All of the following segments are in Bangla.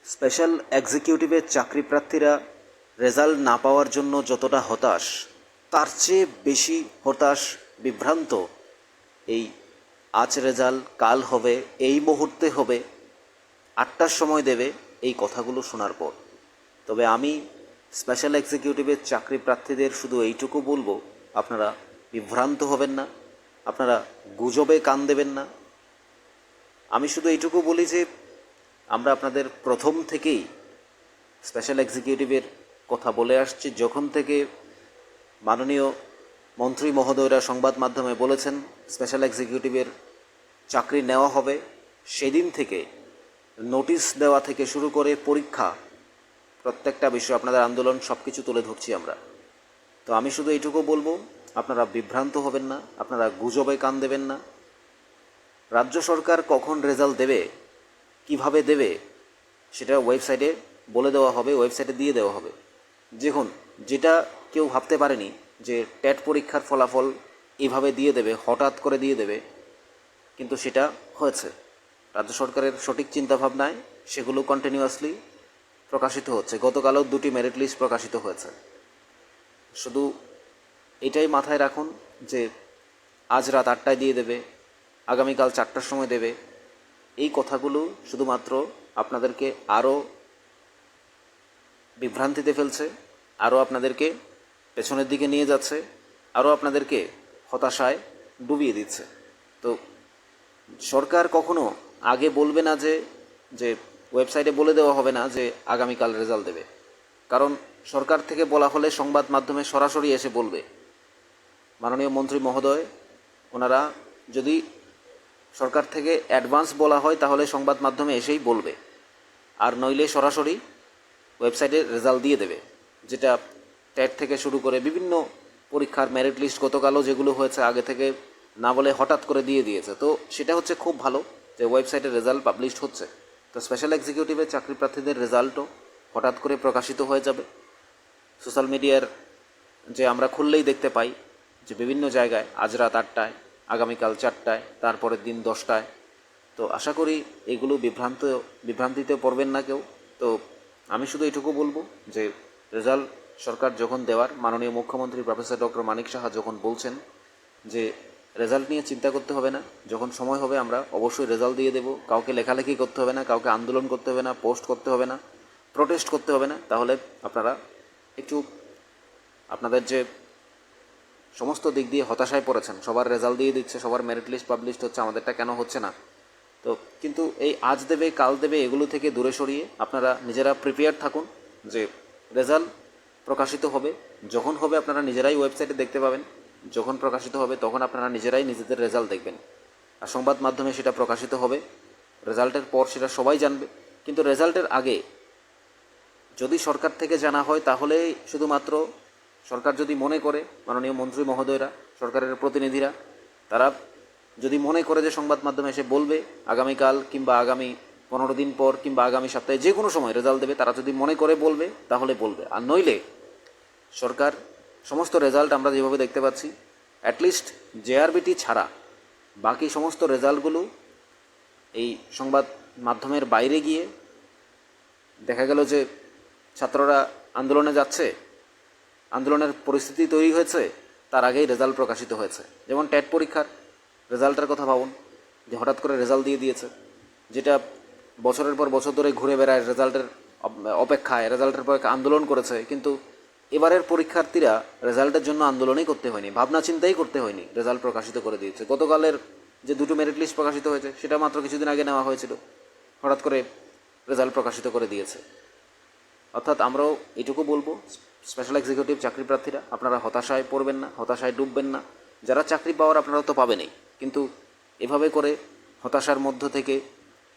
স্পেশাল এক্সিকিউটিভের চাকরি প্রার্থীরা রেজাল্ট না পাওয়ার জন্য যতটা হতাশ, তার চেয়ে বেশি হতাশ, বিভ্রান্ত এই আজ রেজাল্ট কাল হবে, এই মুহূর্তে হবে, 8টার সময় দেবে, এই কথাগুলো শোনার পর। তবে আমি স্পেশাল এক্সিকিউটিভের চাকরি প্রার্থীদের শুধু এইটুকু বলবো, আপনারা বিভ্রান্ত হবেন না, আপনারা গুজবে কান দেবেন না। আমি শুধু এইটুকু বলি যে আমরা আপনাদের প্রথম থেকেই স্পেশাল এক্সিকিউটিভের কথা বলে আসছি। যখন থেকে মাননীয় মন্ত্রী মহোদয়রা সংবাদ মাধ্যমে বলেছেন স্পেশাল এক্সিকিউটিভের চাকরি নেওয়া হবে, সেদিন থেকে নোটিশ দেওয়া থেকে শুরু করে পরীক্ষা, প্রত্যেকটা বিষয়, আপনাদের আন্দোলন, সব কিছু তুলে ধরছি আমরা। তো আমি শুধু এইটুকু বলবো, আপনারা বিভ্রান্ত হবেন না, আপনারা গুজবে কান দেবেন না। রাজ্য সরকার কখন রেজাল্ট দেবে, কিভাবে দেবে, সেটা ওয়েবসাইটে বলে দেওয়া হবে, ওয়েবসাইটে দিয়ে দেওয়া হবে। দেখুন, যেটা কেউ ভাবতে পারেনি যে টেট পরীক্ষার ফলাফল এইভাবে দিয়ে দেবে, হঠাৎ করে দিয়ে দেবে, কিন্তু সেটা হয়েছে। রাজ্য সরকারের সঠিক চিন্তাভাবনায় সেগুলো কন্টিনিউয়াসলি প্রকাশিত হচ্ছে। গতকালও 2টি মেরিট লিস্ট প্রকাশিত হয়েছে। শুধু এটাই মাথায় রাখুন যে আজ রাত 8টায় দিয়ে দেবে, আগামীকাল 4টার সময় দেবে, এই কথাগুলো শুধুমাত্র আপনাদেরকে আরও বিভ্রান্তিতে ফেলছে, আরও আপনাদেরকে পেছনের দিকে নিয়ে যাচ্ছে, আরও আপনাদেরকে হতাশায় ডুবিয়ে দিচ্ছে। তো সরকার কখনো আগে বলবে না যে ওয়েবসাইটে বলে দেওয়া হবে না যে আগামীকাল রেজাল্ট দেবে, কারণ সরকার থেকে বলা হলে সংবাদ মাধ্যমে সরাসরি এসে বলবে। মাননীয় মন্ত্রী মহোদয় ওনারা যদি সরকার থেকে অ্যাডভান্স বলা হয় তাহলে সংবাদ মাধ্যমে এসেই বলবে, আর নইলে সরাসরি ওয়েবসাইটে রেজাল্ট দিয়ে দেবে। যেটা টেট থেকে শুরু করে বিভিন্ন পরীক্ষার মেরিট লিস্ট গতকালও যেগুলো হয়েছে আগে থেকে না বলে হঠাৎ করে দিয়ে দিয়েছে। তো সেটা হচ্ছে খুব ভালো যে ওয়েবসাইটে রেজাল্ট পাবলিশড হচ্ছে। তো স্পেশাল এক্সিকিউটিভের চাকরি প্রার্থীদের রেজাল্টও হঠাৎ করে প্রকাশিত হয়ে যাবে। সোশ্যাল মিডিয়ার যে আমরা খুললেই দেখতে পাই যে বিভিন্ন জায়গায় আজ রাত 8টায়, আগামীকাল 4টায়, তারপরের দিন 10টায়। তো আশা করি এগুলো বিভ্রান্তিতে পড়বেন না কেউ। তো আমি শুধু এটুকু বলবো যে রেজাল্ট সরকার যখন দেওয়ার, মাননীয় মুখ্যমন্ত্রী প্রফেসর ডক্টর মানিক সাহা যখন বলছেন যে রেজাল্ট নিয়ে চিন্তা করতে হবে না, যখন সময় হবে আমরা অবশ্যই রেজাল্ট দিয়ে দেবো, কাউকে লেখালেখি করতে হবে না, কাউকে আন্দোলন করতে হবে না, পোস্ট করতে হবে না, প্রোটেস্ট করতে হবে না, তাহলে আপনারা একটু আপনাদের যে সমস্ত দিক দিয়ে হতাশায় পড়েছেন, সবার রেজাল্ট দিয়ে দিচ্ছে, সবার মেরিট লিস্ট পাবলিশড হচ্ছে, আমাদেরটা কেন হচ্ছে না। তো কিন্তু এই আজ দেবে কাল দেবে এগুলো থেকে দূরে সরিয়ে আপনারা নিজেরা প্রিপেয়ার থাকুন যে রেজাল্ট প্রকাশিত হবে, যখন হবে আপনারা নিজেরাই ওয়েবসাইটে দেখতে পাবেন, যখন প্রকাশিত হবে তখন আপনারা নিজেরাই নিজেদের রেজাল্ট দেখবেন। আর সংবাদ মাধ্যমে সেটা প্রকাশিত হবে, রেজাল্টের পর সেটা সবাই জানবে। কিন্তু রেজাল্টের আগে যদি সরকার থেকে জানা হয় তাহলে শুধুমাত্র সরকার যদি মনে করে, মাননীয় মন্ত্রী মহোদয়রা, সরকারের প্রতিনিধিরা, তারা যদি মনে করে যে সংবাদ মাধ্যমে এসে বলবে আগামীকাল কিংবা আগামী 15 দিন পর কিংবা আগামী সপ্তাহে যে কোনো সময় রেজাল্ট দেবে, তারা যদি মনে করে বলবে তাহলে বলবে। আর নইলে সরকার সমস্ত রেজাল্ট আমরা যেভাবে দেখতে পাচ্ছি, অ্যাটলিস্ট জেআরবিটি ছাড়া বাকি সমস্ত রেজাল্টগুলো এই সংবাদ মাধ্যমের বাইরে গিয়ে দেখা গেল যে ছাত্ররা আন্দোলনে যাচ্ছে, আন্দোলনের পরিস্থিতি তৈরি হয়েছে, তার আগেই রেজাল্ট প্রকাশিত হয়েছে। যেমন টেট পরীক্ষার রেজাল্টের কথা ভাবুন, যে হঠাৎ করে রেজাল্ট দিয়ে দিয়েছে, যেটা বছরের পর বছর ধরে ঘুরে বেড়ায় রেজাল্টের অপেক্ষায়, রেজাল্টের পর আন্দোলন করেছে, কিন্তু এবারের পরীক্ষার্থীরা রেজাল্টের জন্য আন্দোলনই করতে হয়নি, ভাবনা চিন্তাই করতে হয়নি, রেজাল্ট প্রকাশিত করে দিয়েছে। গতকালের যে 2টো মেরিট লিস্ট প্রকাশিত হয়েছে সেটা মাত্র কিছুদিন আগে নেওয়া হয়েছিল, হঠাৎ করে রেজাল্ট প্রকাশিত করে দিয়েছে। অর্থাৎ আমরাও এটুকু বলবো, স্পেশাল এক্সিকিউটিভ চাকরি প্রার্থীরা আপনারা হতাশায় পড়বেন না, হতাশায় ডুববেন না। যারা চাকরি পাওয়ার আপনারা তো পাবেনই, কিন্তু এভাবে করে হতাশার মধ্য থেকে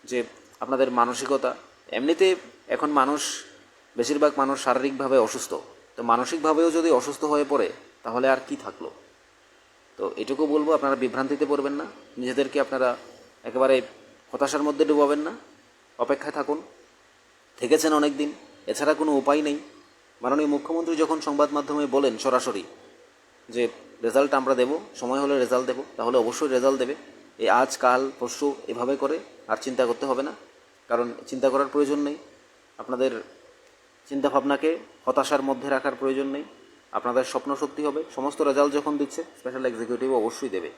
যে আপনাদের মানসিকতা, এমনিতে এখন মানুষ, বেশিরভাগ মানুষ শারীরিকভাবে অসুস্থ, তো মানসিকভাবেও যদি অসুস্থ হয়ে পড়ে তাহলে আর কি থাকলো। তো এটুকু বলবো, আপনারা বিভ্রান্তিতে পড়বেন না, নিজেদেরকে আপনারা একেবারে হতাশার মধ্যে ডুবাবেন না, অপেক্ষায় থাকুন, থেকেছেন অনেক দিন, এছাড়া কোনো উপায় নেই। মাননীয় মুখ্যমন্ত্রী যখন সংবাদ মাধ্যমে বলেন সরাসরি যে রেজাল্ট আমরা দেব, সময় হলে রেজাল্ট দেব, তাহলে অবশ্যই রেজাল্ট দেবে। এই আজ কাল পরশু এভাবে করে আর চিন্তা করতে হবে না, কারণ চিন্তা করার প্রয়োজন নেই। আপনাদের চিন্তাভাবনাকে হতাশার মধ্যে রাখার প্রয়োজন নেই। আপনাদের স্বপ্ন সত্যি হবে। সমস্ত রেজাল্ট যখন দিচ্ছে, স্পেশাল এক্সিকিউটিভ অবশ্যই দেবে।